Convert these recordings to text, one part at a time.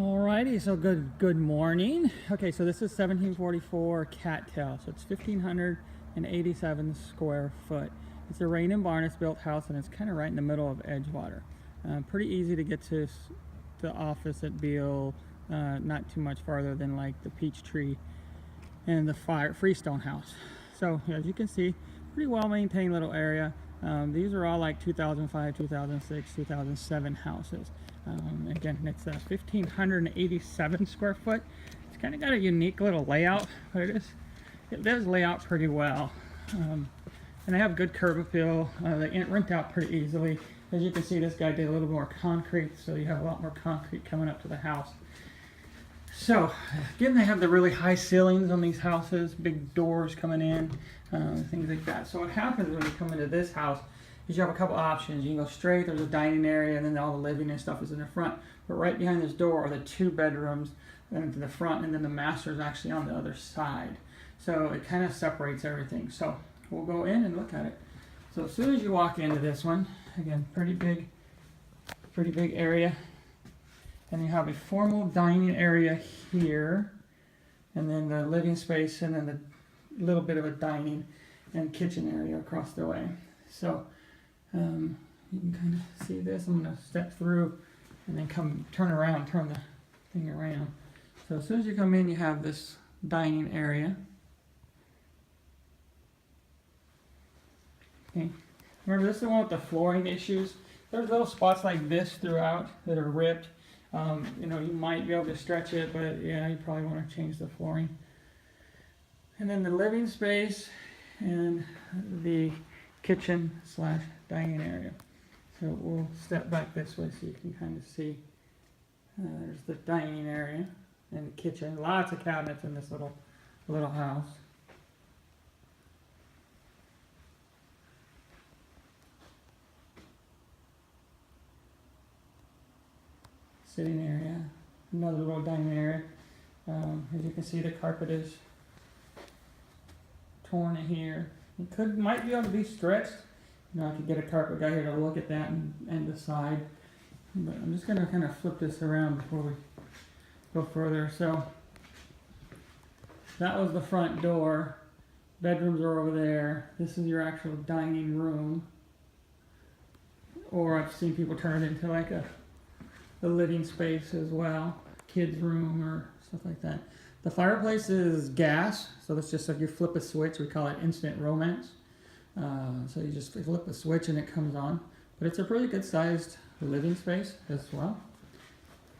Alrighty, so good morning. Okay, so this is 1744 Cattail, so it's 1,587 square foot. It's a rain and barn built house, and it's kind of right in the middle of Edgewater. Pretty easy to get to the office at Beale, not too much farther than like the Peachtree and the Freestone house. So as you can see, pretty well maintained little area. These are all like 2005, 2006, 2007 houses. Again, it's 1,587 square foot. It's kind of got a unique little layout, but it does lay out pretty well. And they have good curb appeal. They rent out pretty easily. As you can see, this guy did a little more concrete, so you have a lot more concrete coming up to the house. So again, they have the really high ceilings on these houses, big doors coming in, things like that. So what happens when you come into this house is you have a couple options. You can go straight, there's a dining area, and then all the living and stuff is in the front. But right behind this door are the two bedrooms into the front, and then the master is actually on the other side. So it kind of separates everything. So we'll go in and look at it. So as soon as you walk into this one, again, pretty big area. And you have a formal dining area here, and then the living space, and then the little bit of a dining and kitchen area across the way. So you can kind of see this. I'm going to step through and then turn the thing around. So as soon as you come in, you have this dining area. Okay. Remember, this is the one with the flooring issues. There's little spots like this throughout that are ripped. You know, you might be able to stretch it, but yeah, you probably want to change the flooring. And then the living space and the kitchen / dining area. So we'll step back this way so you can kind of see. There's the dining area and the kitchen. Lots of cabinets in this little house. Sitting area, another little dining area. As you can see, the carpet is torn in here. It might be able to be stretched. You know, I could get a carpet guy here to look at that and decide. But I'm just going to kind of flip this around before we go further. So that was the front door. Bedrooms are over there. This is your actual dining room. Or I've seen people turn it into like the living space as well, kids room or stuff like that. The fireplace is gas, so that's just like you flip a switch. We call it instant romance. So you just flip a switch and it comes on. But it's a pretty good sized living space as well.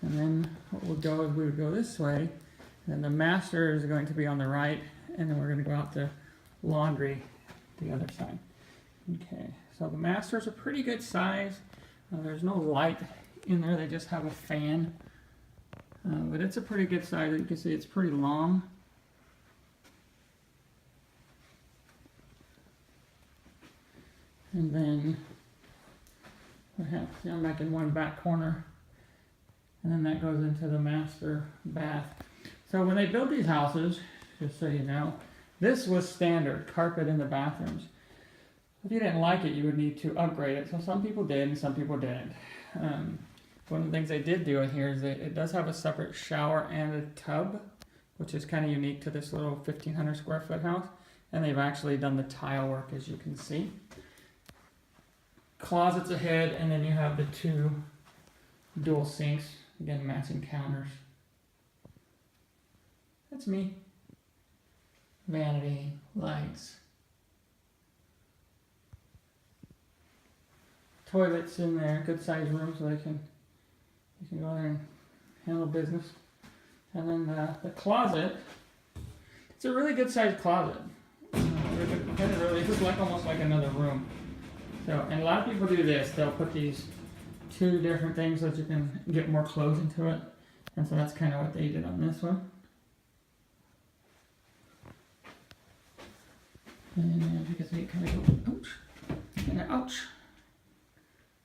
And then what we'll go is we would go this way, and the master is going to be on the right, and then we're going to go out to laundry the other side. Okay, so the master is a pretty good size. There's no light in there, they just have a fan, but it's a pretty good size. You can see it's pretty long. And then perhaps I'm back in one back corner, and then that goes into the master bath. So when they built these houses, just so you know, this was standard carpet in the bathrooms. If you didn't like it, you would need to upgrade it. So some people did and some people didn't. One of the things they did do in here is that it does have a separate shower and a tub, which is kind of unique to this little 1,500 square foot house. And they've actually done the tile work, as you can see. Closets ahead, and then you have the two dual sinks, again matching counters. That's me. Vanity, lights. Toilets in there, good sized room, so you can go there and handle business. And then the closet, it's a really good sized closet. It is like almost like another room. So, and a lot of people do this. They'll put these two different things so that you can get more clothes into it. And so that's kind of what they did on this one. And you can see it kind of goes, ouch, and ouch.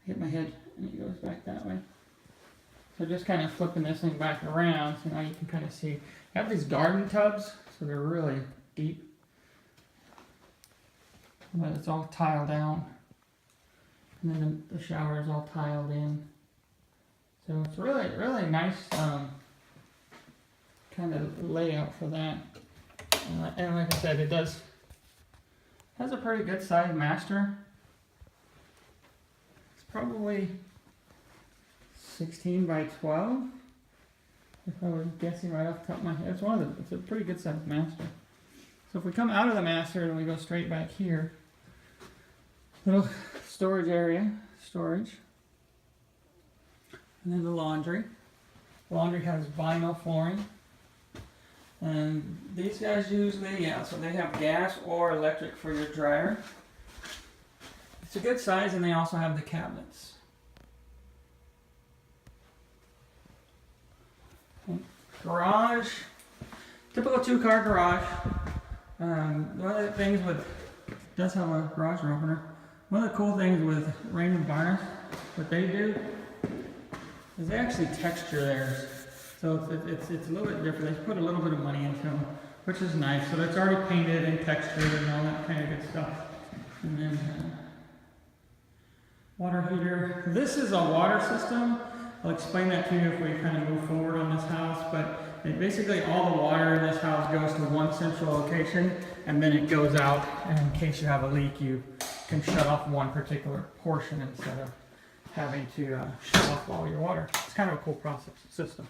Hit my head and it goes back that way. So just kind of flipping this thing back around, so now you can kind of see. I have these garden tubs, so they're really deep. But it's all tiled down. And then the shower is all tiled in. So it's really, really nice kind of layout for that. And like I said, it has a pretty good sized master. It's probably 16 by 12, if I was guessing right off the top of my head. It's a pretty good sized master. So if we come out of the master and we go straight back here, little storage area, storage, and then the laundry. Laundry has vinyl flooring. And these guys usually, so they have gas or electric for your dryer. It's a good size, and they also have the cabinets. Okay. Garage, typical 2-car garage. One of the things does have a garage door opener. One of the cool things with Rain and Varnish, what they do is they actually texture theirs. So it's a little bit different. They put a little bit of money into them, which is nice. So it's already painted and textured and all that kind of good stuff. And then water heater. This is a water system. I'll explain that to you if we kind of move forward on this house. But basically all the water in this house goes to one central location, and then it goes out. And in case you have a leak, you can shut off one particular portion instead of having to shut off all your water. It's kind of a cool process system.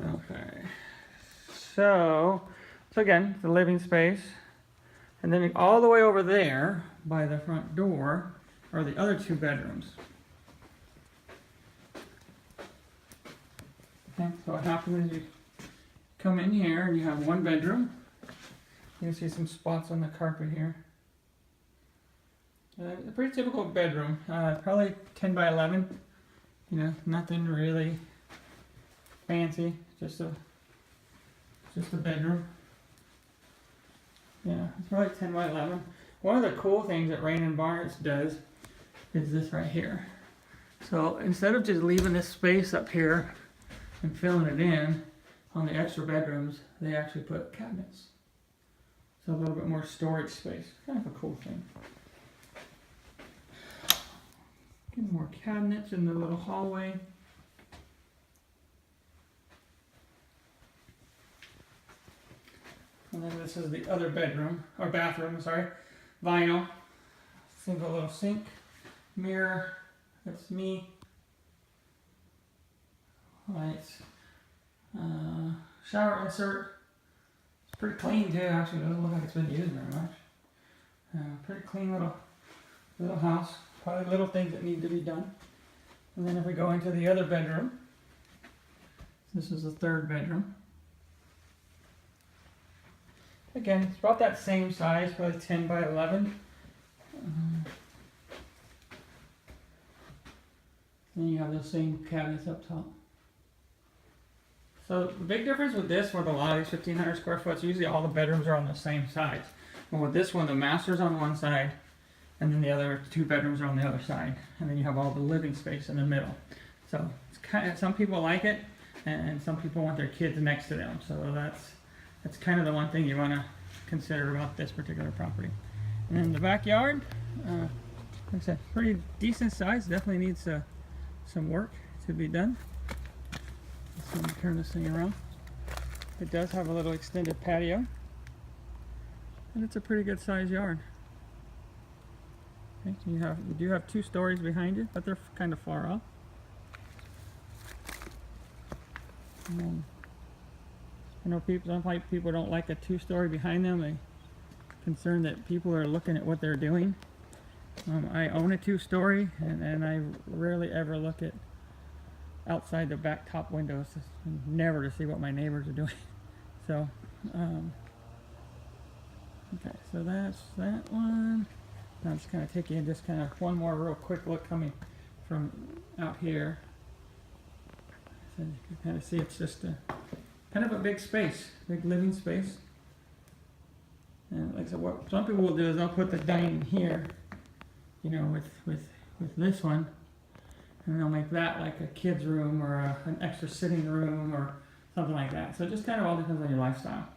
Okay, so again, the living space, and then all the way over there by the front door are the other 2 bedrooms. Okay, so what happens is you come in here and you have 1 bedroom. You can see some spots on the carpet here. A pretty typical bedroom, probably 10 by 11. You know, nothing really fancy, just a bedroom. Yeah, it's probably 10 by 11. One of the cool things that Rain and Varnish does is this right here. So instead of just leaving this space up here and filling it in on the extra bedrooms, they actually put cabinets. So a little bit more storage space. Kind of a cool thing. Get more cabinets in the little hallway. And then this is the other bedroom, or bathroom, sorry. Vinyl. Single little sink. Mirror. That's me. Lights. Shower insert. It's pretty clean too, actually. It doesn't look like it's been used very much. Pretty clean little house. Probably little things that need to be done. And then if we go into the other bedroom, this is the 3rd bedroom. Again, it's about that same size, probably 10 by 11. Then you have those same cabinets up top. So the big difference with this, with a lot of these 1,500 square foot, usually all the bedrooms are on the same size. But with this one, the master's on one side, and then the other 2 bedrooms are on the other side. And then you have all the living space in the middle. So it's kind of, some people like it, and some people want their kids next to them. So that's kind of the one thing you want to consider about this particular property. And then the backyard, like I said, pretty decent size. Definitely needs some work to be done. Let's see, let me turn this thing around. It does have a little extended patio, and it's a pretty good sized yard. Okay, so you do have 2 stories behind you, but they're kind of far off. I know some people don't like a 2-story behind them. They're concerned that people are looking at what they're doing. I own a 2-story, and I rarely ever look at outside the back top windows, never to see what my neighbors are doing. So, okay, so that's that one. Now I'm just kind of taking in just kind of one more real quick look coming from out here. So you can kind of see it's just kind of a big space, big living space. And like I said, what some people will do is they'll put the dining here, you know, with this one, and they'll make that like a kid's room or an extra sitting room or something like that. So it just kind of all depends on your lifestyle.